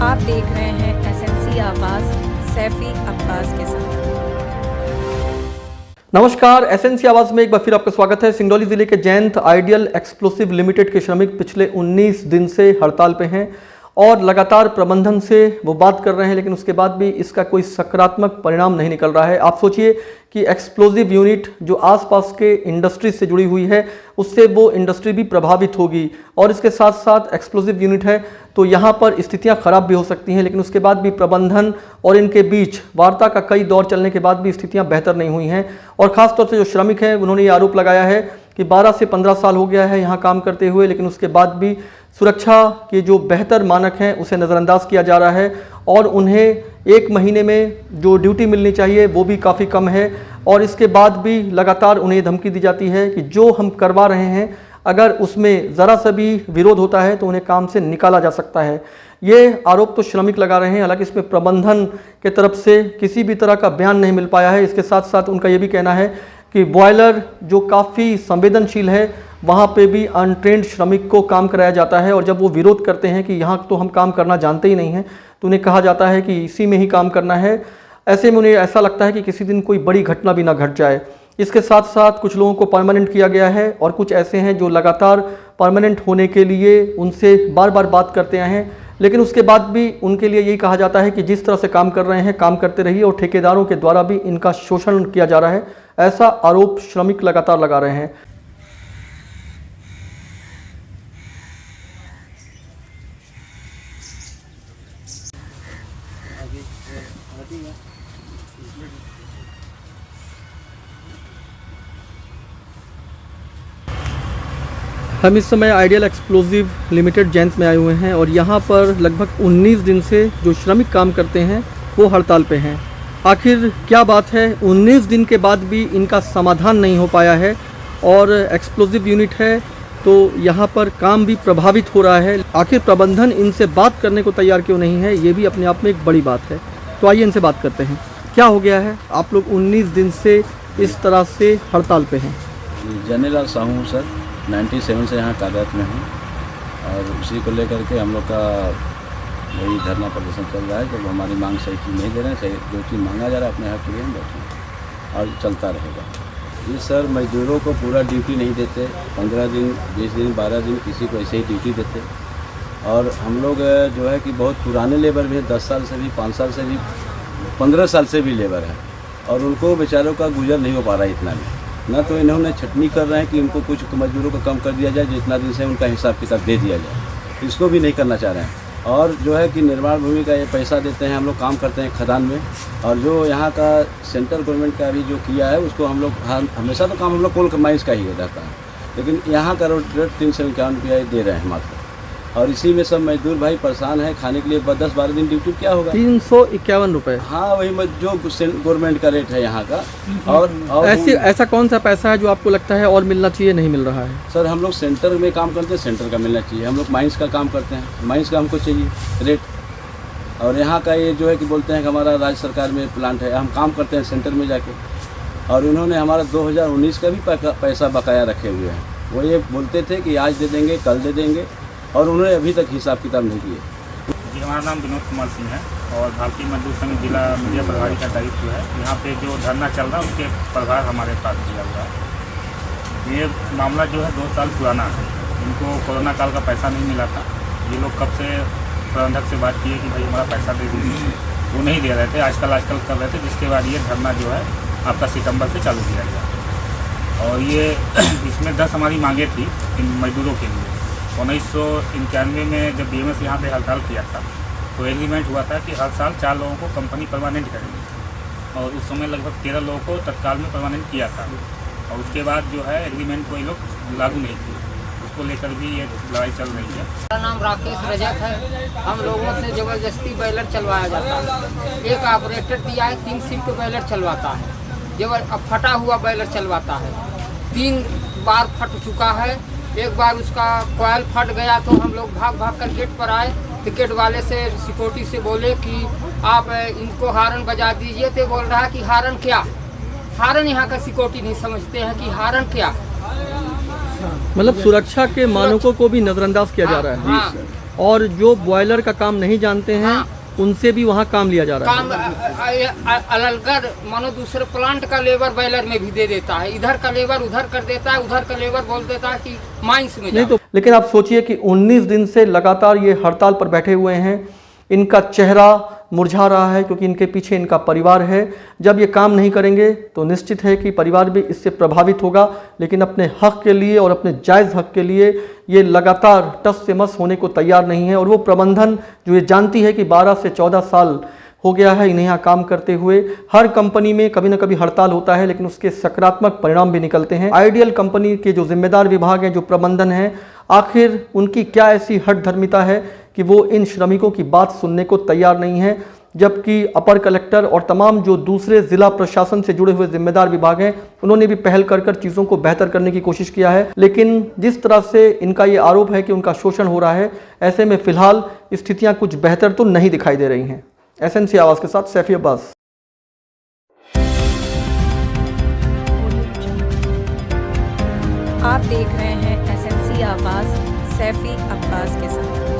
आप देख रहे हैं एसएनसी आवाज सैफी अब्बास के साथ। नमस्कार, एसएनसी आवाज में एक बार फिर आपका स्वागत है। सिंगरौली जिले के जयंत आइडियल एक्सप्लोसिव लिमिटेड के श्रमिक पिछले 19 दिन से हड़ताल पे हैं और लगातार प्रबंधन से वो बात कर रहे हैं, लेकिन उसके बाद भी इसका कोई सकारात्मक परिणाम नहीं निकल रहा है। आप सोचिए कि एक्सप्लोजिव यूनिट जो आसपास के इंडस्ट्री से जुड़ी हुई है, उससे वो इंडस्ट्री भी प्रभावित होगी और इसके साथ साथ एक्सप्लोजिव यूनिट है तो यहाँ पर स्थितियाँ खराब भी हो सकती हैं। लेकिन उसके बाद भी प्रबंधन और इनके बीच वार्ता का कई दौर चलने के बाद भी स्थितियाँ बेहतर नहीं हुई हैं। और ख़ासतौर से जो श्रमिक हैं उन्होंने ये आरोप लगाया है कि 12 से 15 साल हो गया है यहाँ काम करते हुए, लेकिन उसके बाद भी सुरक्षा के जो बेहतर मानक हैं उसे नज़रअंदाज किया जा रहा है और उन्हें 1 महीने में जो ड्यूटी मिलनी चाहिए वो भी काफ़ी कम है। और इसके बाद भी लगातार उन्हें धमकी दी जाती है कि जो हम करवा रहे हैं अगर उसमें ज़रा सा भी विरोध होता है तो उन्हें काम से निकाला जा सकता है। ये आरोप तो श्रमिक लगा रहे हैं, हालांकि इसमें प्रबंधन के तरफ से किसी भी तरह का बयान नहीं मिल पाया है। इसके साथ साथ उनका ये भी कहना है कि बॉयलर जो काफ़ी संवेदनशील है वहाँ पे भी अनट्रेंड श्रमिक को काम कराया जाता है और जब वो विरोध करते हैं कि यहाँ तो हम काम करना जानते ही नहीं हैं तो उन्हें कहा जाता है कि इसी में ही काम करना है। ऐसे में उन्हें ऐसा लगता है कि किसी दिन कोई बड़ी घटना भी ना घट जाए। इसके साथ साथ कुछ लोगों को परमानेंट किया गया है और कुछ ऐसे हैं जो लगातार परमानेंट होने के लिए उनसे बार बार बात करते आए हैं, लेकिन उसके बाद भी उनके लिए यही कहा जाता है कि जिस तरह से काम कर रहे हैं काम करते रहिए और ठेकेदारों के द्वारा भी इनका शोषण किया जा रहा है, ऐसा आरोप श्रमिक लगातार लगा रहे हैं। हम इस समय आइडियल एक्सप्लोजिव लिमिटेड जयंत में आए हुए हैं और यहाँ पर लगभग 19 दिन से जो श्रमिक काम करते हैं वो हड़ताल पे हैं। आखिर क्या बात है, 19 दिन के बाद भी इनका समाधान नहीं हो पाया है और एक्सप्लोजिव यूनिट है तो यहाँ पर काम भी प्रभावित हो रहा है। आखिर प्रबंधन इनसे बात करने को तैयार क्यों नहीं है, ये भी अपने आप में एक बड़ी बात है। तो आइए इनसे बात करते हैं। क्या हो गया है, आप लोग 19 दिन से इस तरह से हड़ताल पे हैं? जनेलाल साहू सर, 97 से यहाँ कार्यरत में हूँ और उसी को लेकर के हम लोग का वही धरना प्रदर्शन चल रहा है। जब हमारी मांग सही चीज़ नहीं दे रहे हैं, सही जो चीज़ मांगा जा रहा है अपने हक के लिए हम बैठे और चलता रहेगा। ये सर मजदूरों को पूरा ड्यूटी नहीं देते, 15 दिन 20 दिन 12 दिन किसी को ऐसे ही ड्यूटी देते। और हम लोग जो है कि बहुत पुराने लेबर भी हैं, 10 साल से भी 5 साल से भी 15 साल से भी लेबर है और उनको बेचारों का गुजर नहीं हो पा रहा है इतना भी। ना तो इन्होंने छटनी कर रहे हैं कि इनको कुछ मजदूरों को कम कर दिया जाए, जितना दिन से उनका हिसाब किताब दे दिया जाए, इसको भी नहीं करना चाह रहे हैं। और जो है कि निर्माण भूमि का ये पैसा देते हैं, हम लोग काम करते हैं खदान में और जो यहाँ का सेंट्रल गवर्नमेंट का भी जो किया है उसको हम लोग हमेशा तो काम हम लोग कोल माइंस का ही रहता है, लेकिन यहाँ का रेट 351 रुपया दे रहे हैं मात्र। और इसी में सब मजदूर भाई परेशान है, खाने के लिए 10-12 दिन ड्यूटी क्या होगा, 351 रुपये। हाँ, वही जो गवर्नमेंट का रेट है यहाँ का। और ऐसा कौन सा पैसा है जो आपको लगता है और मिलना चाहिए नहीं मिल रहा है? सर हम लोग सेंटर में काम करते हैं, सेंटर का मिलना चाहिए। हम लोग माइंस का काम करते हैं, माइंस का हमको चाहिए रेट। और यहाँ का ये जो है कि बोलते हैं कि हमारा राज्य सरकार में प्लांट है, हम काम करते हैं सेंटर में जाके। और उन्होंने हमारा 2019 का भी पैसा बकाया रखे हुए हैं। वो ये बोलते थे कि आज दे देंगे, कल दे देंगे, और उन्होंने अभी तक हिसाब किताब नहीं किए। जी, हमारा नाम विनोद कुमार सिंह है और भारतीय मजदूर संघ जिला मीडिया प्रभारी का दायित्व है। यहाँ पे जो धरना चल रहा है उसके प्रभार हमारे पास दिया हुआ है। ये मामला जो है 2 साल पुराना है। इनको कोरोना काल का पैसा नहीं मिला था। ये लोग कब से प्रबंधक से बात किए कि भाई हमारा पैसा दे दीजिए, वो नहीं दे रहे थे, आजकल कर रहे थे। जिसके बाद ये धरना जो है आपका सितंबर से चालू किया गया और ये इसमें 10 हमारी मांगे थी इन मजदूरों के लिए। 1991 में जब BMS यहाँ पे हड़ताल किया था तो एग्रीमेंट हुआ था कि हर साल 4 लोगों को कंपनी परमानेंट करेंगे और उस समय लगभग 13 लोगों को तत्काल में परमानेंट किया था और उसके बाद जो है एग्रीमेंट को ये लोग लागू नहीं किए। उसको लेकर भी ये लड़ाई चल रही है। मेरा नाम राकेश रजक है। हम लोगों से ज़बरदस्ती बैलर चलवाया जाता है। एक ऑपरेटर दिया है, 3 शिफ्ट बैलर चलवाता है। अब फटा हुआ बैलर चलवाता है, 3 बार फट चुका है। एक बार उसका कॉयल फट गया तो हम लोग भाग कर गेट पर आए। तो गेट वाले से सिक्योरिटी से बोले कि आप इनको हारन बजा दीजिए। तो बोल रहा है कि हारन क्या, हारन यहाँ का सिक्योरिटी नहीं समझते हैं कि हारन क्या। मतलब सुरक्षा के मानकों को भी नजरअंदाज किया जा रहा है। हाँ, और जो बॉयलर का काम नहीं जानते हैं हाँ। उनसे भी वहाँ काम लिया जा रहा है। काम अलगकर मानो दूसरे प्लांट का लेबर बॉयलर में भी दे देता है, इधर का लेबर उधर कर देता है, उधर का लेबर बोल देता है कि माइंस में नहीं जाओ। तो लेकिन आप सोचिए कि 19 दिन से लगातार ये हड़ताल पर बैठे हुए हैं, इनका चेहरा मुरझा रहा है क्योंकि इनके पीछे इनका परिवार है। जब ये काम नहीं करेंगे तो निश्चित है कि परिवार भी इससे प्रभावित होगा, लेकिन अपने हक के लिए और अपने जायज़ हक के लिए ये लगातार टस से मस होने को तैयार नहीं है। और वो प्रबंधन जो ये जानती है कि 12 से 14 साल हो गया है इन्हें यहाँ काम करते हुए, हर कंपनी में कभी ना कभी हड़ताल होता है लेकिन उसके सकारात्मक परिणाम भी निकलते हैं। आइडियल कंपनी के जो जिम्मेदार विभाग हैं, जो प्रबंधन है, आखिर उनकी क्या ऐसी हठधर्मिता है कि वो इन श्रमिकों की बात सुनने को तैयार नहीं है, जबकि अपर कलेक्टर और तमाम जो दूसरे ज़िला प्रशासन से जुड़े हुए जिम्मेदार विभाग हैं उन्होंने भी पहल कर चीज़ों को बेहतर करने की कोशिश किया है। लेकिन जिस तरह से इनका ये आरोप है कि उनका शोषण हो रहा है, ऐसे में फ़िलहाल स्थितियाँ कुछ बेहतर तो नहीं दिखाई दे रही हैं। SNC आवाज़ के साथ सैफी अब्बास। आप देख रहे हैं SNC आवाज़, सैफी अब्बास के साथ।